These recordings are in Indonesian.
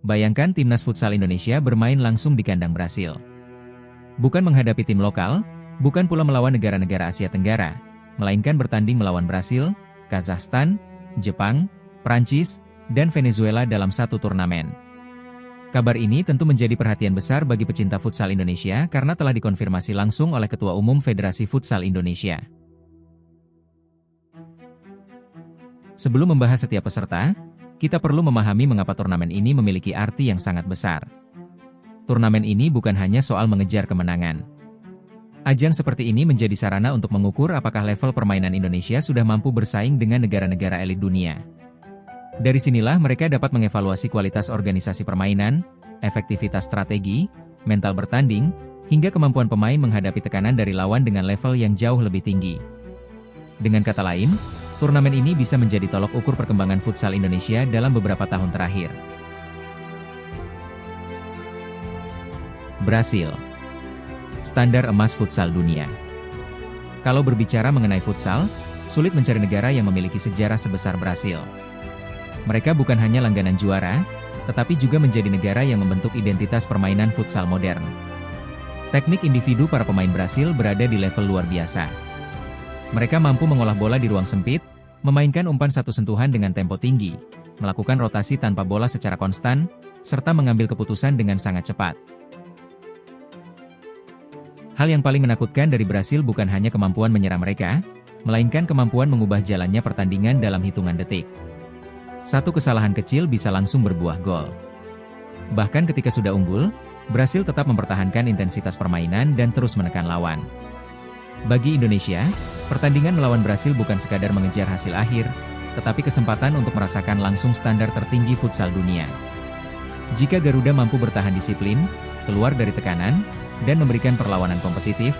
Bayangkan timnas futsal Indonesia bermain langsung di kandang Brasil. Bukan menghadapi tim lokal, bukan pula melawan negara-negara Asia Tenggara, melainkan bertanding melawan Brasil, Kazakhstan, Jepang, Prancis, dan Venezuela dalam satu turnamen. Kabar ini tentu menjadi perhatian besar bagi pecinta futsal Indonesia karena telah dikonfirmasi langsung oleh Ketua Umum Federasi Futsal Indonesia. Sebelum membahas setiap peserta, kita perlu memahami mengapa turnamen ini memiliki arti yang sangat besar. Turnamen ini bukan hanya soal mengejar kemenangan. Ajang seperti ini menjadi sarana untuk mengukur apakah level permainan Indonesia sudah mampu bersaing dengan negara-negara elit dunia. Dari sinilah mereka dapat mengevaluasi kualitas organisasi permainan, efektivitas strategi, mental bertanding, hingga kemampuan pemain menghadapi tekanan dari lawan dengan level yang jauh lebih tinggi. Dengan kata lain, turnamen ini bisa menjadi tolok ukur perkembangan futsal Indonesia dalam beberapa tahun terakhir. Brasil. Standar emas futsal dunia. Kalau berbicara mengenai futsal, sulit mencari negara yang memiliki sejarah sebesar Brasil. Mereka bukan hanya langganan juara, tetapi juga menjadi negara yang membentuk identitas permainan futsal modern. Teknik individu para pemain Brasil berada di level luar biasa. Mereka mampu mengolah bola di ruang sempit, memainkan umpan satu sentuhan dengan tempo tinggi, melakukan rotasi tanpa bola secara konstan, serta mengambil keputusan dengan sangat cepat. Hal yang paling menakutkan dari Brasil bukan hanya kemampuan menyerang mereka, melainkan kemampuan mengubah jalannya pertandingan dalam hitungan detik. Satu kesalahan kecil bisa langsung berbuah gol. Bahkan ketika sudah unggul, Brasil tetap mempertahankan intensitas permainan dan terus menekan lawan. Bagi Indonesia, pertandingan melawan Brasil bukan sekadar mengejar hasil akhir, tetapi kesempatan untuk merasakan langsung standar tertinggi futsal dunia. Jika Garuda mampu bertahan disiplin, keluar dari tekanan, dan memberikan perlawanan kompetitif,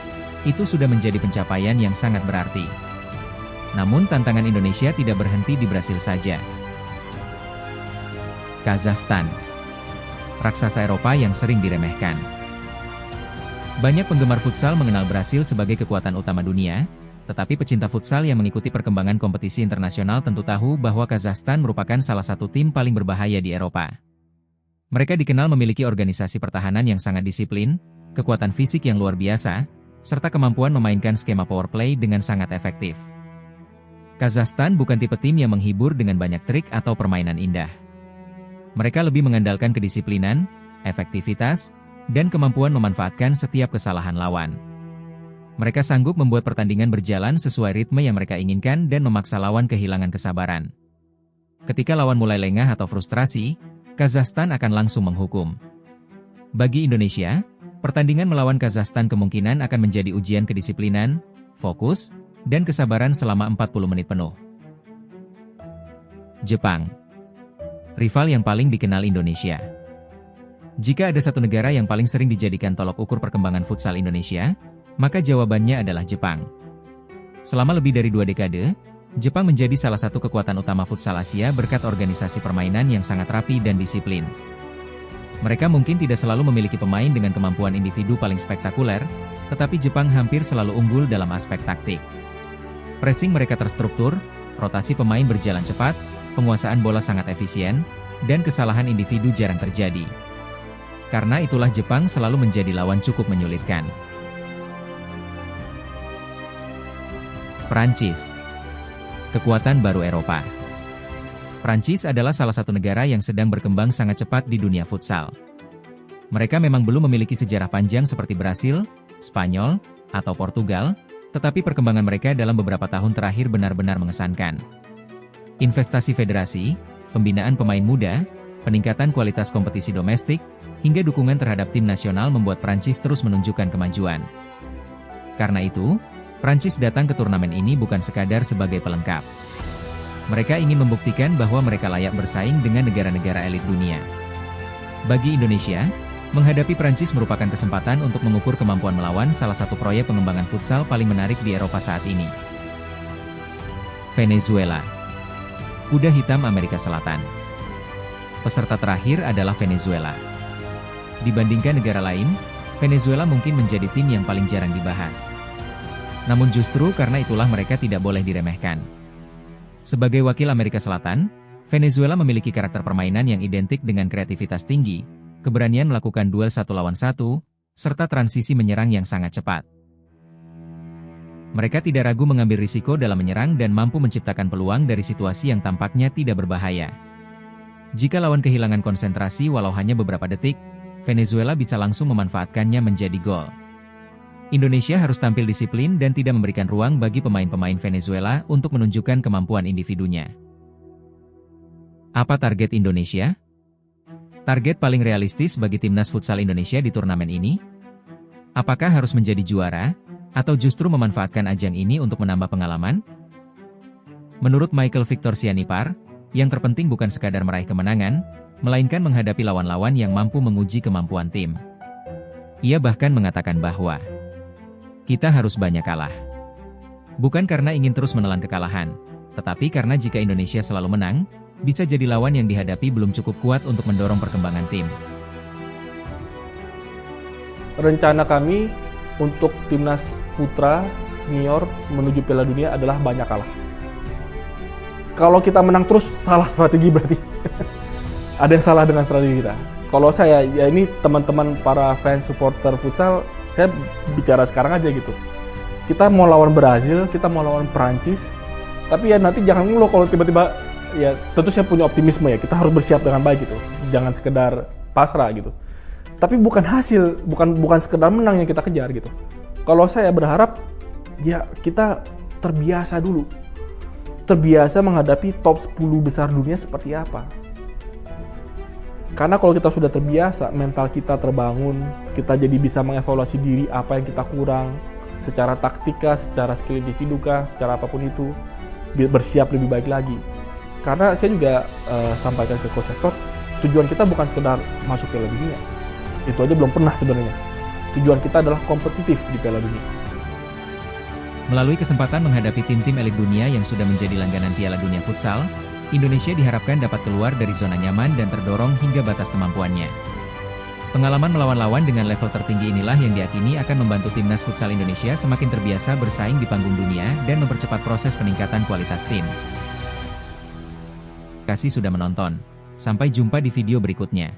itu sudah menjadi pencapaian yang sangat berarti. Namun tantangan Indonesia tidak berhenti di Brasil saja. Kazakhstan. Raksasa Eropa yang sering diremehkan. Banyak penggemar futsal mengenal Brasil sebagai kekuatan utama dunia, tetapi pecinta futsal yang mengikuti perkembangan kompetisi internasional tentu tahu bahwa Kazakhstan merupakan salah satu tim paling berbahaya di Eropa. Mereka dikenal memiliki organisasi pertahanan yang sangat disiplin, kekuatan fisik yang luar biasa, serta kemampuan memainkan skema power play dengan sangat efektif. Kazakhstan bukan tipe tim yang menghibur dengan banyak trik atau permainan indah. Mereka lebih mengandalkan kedisiplinan, efektivitas, dan kemampuan memanfaatkan setiap kesalahan lawan. Mereka sanggup membuat pertandingan berjalan sesuai ritme yang mereka inginkan dan memaksa lawan kehilangan kesabaran. Ketika lawan mulai lengah atau frustrasi, Kazakhstan akan langsung menghukum. Bagi Indonesia, pertandingan melawan Kazakhstan kemungkinan akan menjadi ujian kedisiplinan, fokus, dan kesabaran selama 40 menit penuh. Jepang. Rival yang paling dikenal Indonesia. Jika ada satu negara yang paling sering dijadikan tolok ukur perkembangan futsal Indonesia, maka jawabannya adalah Jepang. Selama lebih dari 2 dekade, Jepang menjadi salah satu kekuatan utama futsal Asia berkat organisasi permainan yang sangat rapi dan disiplin. Mereka mungkin tidak selalu memiliki pemain dengan kemampuan individu paling spektakuler, tetapi Jepang hampir selalu unggul dalam aspek taktik. Pressing mereka terstruktur, rotasi pemain berjalan cepat, penguasaan bola sangat efisien, dan kesalahan individu jarang terjadi. Karena itulah Jepang selalu menjadi lawan cukup menyulitkan. Prancis. Kekuatan baru Eropa. Prancis adalah salah satu negara yang sedang berkembang sangat cepat di dunia futsal. Mereka memang belum memiliki sejarah panjang seperti Brasil, Spanyol, atau Portugal, tetapi perkembangan mereka dalam beberapa tahun terakhir benar-benar mengesankan. Investasi federasi, pembinaan pemain muda, peningkatan kualitas kompetisi domestik, hingga dukungan terhadap tim nasional membuat Prancis terus menunjukkan kemajuan. Karena itu, Prancis datang ke turnamen ini bukan sekadar sebagai pelengkap. Mereka ingin membuktikan bahwa mereka layak bersaing dengan negara-negara elit dunia. Bagi Indonesia, menghadapi Prancis merupakan kesempatan untuk mengukur kemampuan melawan salah satu proyek pengembangan futsal paling menarik di Eropa saat ini. Venezuela. Kuda hitam Amerika Selatan. Peserta terakhir adalah Venezuela. Dibandingkan negara lain, Venezuela mungkin menjadi tim yang paling jarang dibahas. Namun justru karena itulah mereka tidak boleh diremehkan. Sebagai wakil Amerika Selatan, Venezuela memiliki karakter permainan yang identik dengan kreativitas tinggi, keberanian melakukan duel 1 lawan 1, serta transisi menyerang yang sangat cepat. Mereka tidak ragu mengambil risiko dalam menyerang dan mampu menciptakan peluang dari situasi yang tampaknya tidak berbahaya. Jika lawan kehilangan konsentrasi walau hanya beberapa detik, Venezuela bisa langsung memanfaatkannya menjadi gol. Indonesia harus tampil disiplin dan tidak memberikan ruang bagi pemain-pemain Venezuela untuk menunjukkan kemampuan individunya. Apa target Indonesia? Target paling realistis bagi timnas futsal Indonesia di turnamen ini? Apakah harus menjadi juara, atau justru memanfaatkan ajang ini untuk menambah pengalaman? Menurut Michael Victor Sianipar, yang terpenting bukan sekadar meraih kemenangan, melainkan menghadapi lawan-lawan yang mampu menguji kemampuan tim. Ia bahkan mengatakan bahwa kita harus banyak kalah. Bukan karena ingin terus menelan kekalahan, tetapi karena jika Indonesia selalu menang, bisa jadi lawan yang dihadapi belum cukup kuat untuk mendorong perkembangan tim. Rencana kami untuk timnas putra senior menuju Piala Dunia adalah banyak kalah. Kalau kita menang terus, salah strategi berarti. Ada yang salah dengan strategi kita. Kalau saya, ya ini teman-teman para fans supporter futsal, saya bicara sekarang aja gitu. Kita mau lawan Brazil, kita mau lawan Perancis, tapi ya nanti jangan ngeluh kalau tiba-tiba, ya tentu saya punya optimisme ya, kita harus bersiap dengan baik gitu. Jangan sekedar pasrah gitu. Tapi bukan hasil, bukan sekedar menang yang kita kejar gitu. Kalau saya berharap, ya kita terbiasa dulu. Terbiasa menghadapi top 10 besar dunia seperti apa. Karena kalau kita sudah terbiasa, mental kita terbangun, kita jadi bisa mengevaluasi diri apa yang kita kurang, secara taktika, secara skill individu kah, secara apapun itu, bersiap lebih baik lagi. Karena saya juga sampaikan ke Coach Hector, tujuan kita bukan sekedar masuk Piala Dunia. Itu aja belum pernah sebenarnya. Tujuan kita adalah kompetitif di Piala Dunia. Melalui kesempatan menghadapi tim-tim elit dunia yang sudah menjadi langganan Piala Dunia Futsal, Indonesia diharapkan dapat keluar dari zona nyaman dan terdorong hingga batas kemampuannya. Pengalaman melawan lawan dengan level tertinggi inilah yang diyakini akan membantu timnas futsal Indonesia semakin terbiasa bersaing di panggung dunia dan mempercepat proses peningkatan kualitas tim. Terima kasih sudah menonton. Sampai jumpa di video berikutnya.